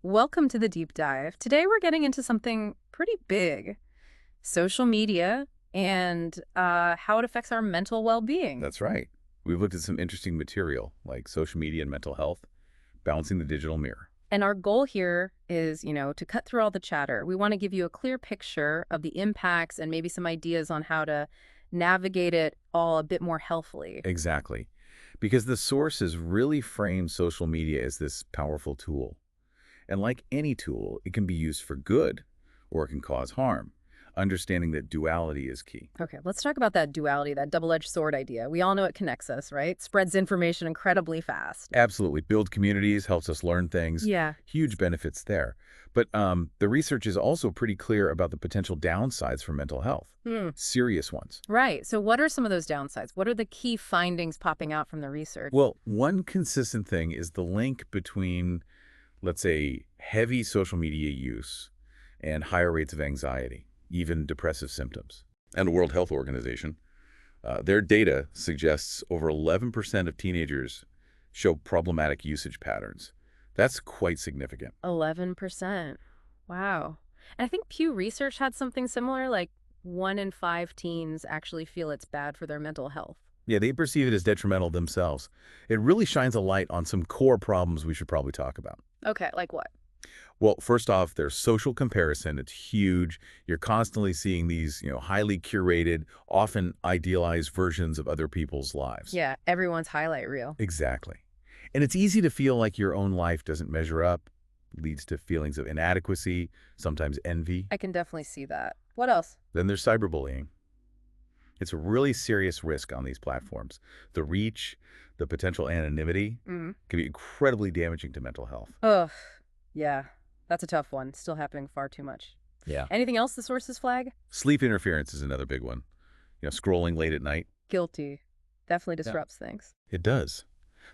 Welcome to the deep dive. Today we're getting into something pretty big, social media and how it affects our mental well-being. That's right. We've looked at some interesting material like social media and mental health, balancing the digital mirror. And our goal here is, to cut through all the chatter. We want to give you a clear picture of the impacts and maybe some ideas on how to navigate it all a bit more healthily. Exactly. Because the sources really frame social media as this powerful tool. And like any tool, it can be used for good or it can cause harm. Understanding that duality is key. Okay, let's talk about that duality, that double-edged sword idea. We all know it connects us, right? Spreads information incredibly fast. Absolutely. Build communities, helps us learn things. Yeah. Huge benefits there. But the research is also pretty clear about the potential downsides for mental health. Hmm. Serious ones. Right. So what are some of those downsides? What are the key findings popping out from the research? Well, one consistent thing is the link between, let's say, heavy social media use and higher rates of anxiety, even depressive symptoms. And the World Health Organization, their data suggests over 11% of teenagers show problematic usage patterns. That's quite significant. 11%. Wow. And I think Pew Research had something similar, like 1 in 5 teens actually feel it's bad for their mental health. Yeah, they perceive it as detrimental themselves. It really shines a light on some core problems we should probably talk about. Okay, like what? Well, first off, there's social comparison. It's huge. You're constantly seeing these, highly curated, often idealized versions of other people's lives. Yeah, everyone's highlight reel. Exactly. And it's easy to feel like your own life doesn't measure up, leads to feelings of inadequacy, sometimes envy. I can definitely see that. What else? Then there's cyberbullying. It's a really serious risk on these platforms. The reach, the potential anonymity Mm. can be incredibly damaging to mental health. Ugh. Yeah, that's a tough one. Still happening far too much. Yeah. Anything else the sources flag? Sleep interference is another big one. Scrolling late at night. Guilty. Definitely Yeah. disrupts things. It does.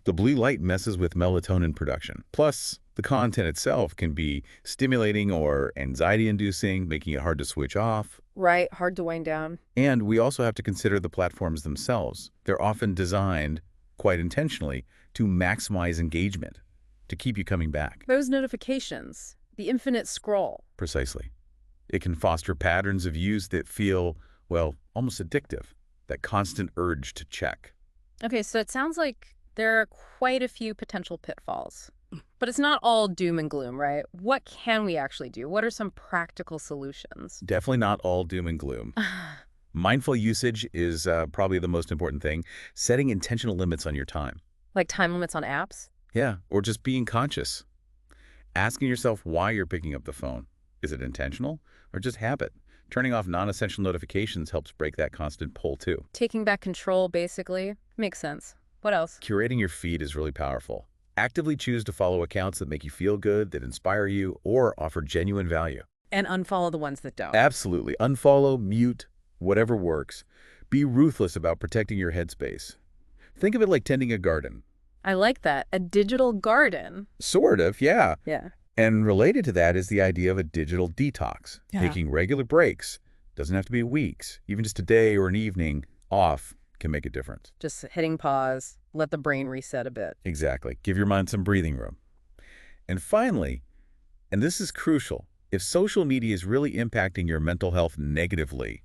The blue light messes with melatonin production. Plus, the content itself can be stimulating or anxiety-inducing, making it hard to switch off. Right, hard to wind down. And we also have to consider the platforms themselves. They're often designed, quite intentionally, to maximize engagement, to keep you coming back. Those notifications, the infinite scroll. Precisely. It can foster patterns of use that feel, well, almost addictive, that constant urge to check. Okay, so it sounds like there are quite a few potential pitfalls. But it's not all doom and gloom, right? What can we actually do? What are some practical solutions? Definitely not all doom and gloom. Mindful usage is probably the most important thing. Setting intentional limits on your time. Like time limits on apps? Yeah, or just being conscious. Asking yourself why you're picking up the phone. Is it intentional or just habit? Turning off non-essential notifications helps break that constant pull too. Taking back control, basically. Makes sense. What else? Curating your feed is really powerful. Actively choose to follow accounts that make you feel good, that inspire you, or offer genuine value. And unfollow the ones that don't. Absolutely. Unfollow, mute, whatever works. Be ruthless about protecting your headspace. Think of it like tending a garden. I like that. A digital garden. Sort of, yeah. Yeah. And related to that is the idea of a digital detox. Yeah. Taking regular breaks. Doesn't have to be weeks. Even just a day or an evening off can make a difference. Just hitting pause, let the brain reset a bit. Exactly. Give your mind some breathing room. And finally, and this is crucial, if social media is really impacting your mental health negatively,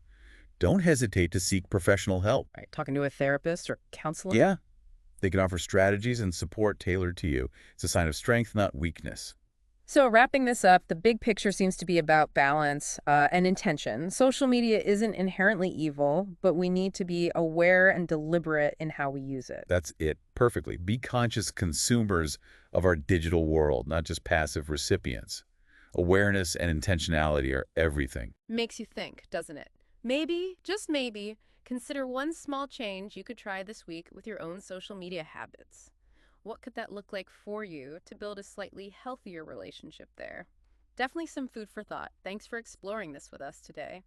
don't hesitate to seek professional help. Right. Talking to a therapist or counselor? Yeah. They can offer strategies and support tailored to you. It's a sign of strength, not weakness. So wrapping this up, the big picture seems to be about balance and intention. Social media isn't inherently evil, but we need to be aware and deliberate in how we use it. That's it. Perfectly. Be conscious consumers of our digital world, not just passive recipients. Awareness and intentionality are everything. Makes you think, doesn't it? Maybe, just maybe, consider one small change you could try this week with your own social media habits. What could that look like for you to build a slightly healthier relationship there? Definitely some food for thought. Thanks for exploring this with us today.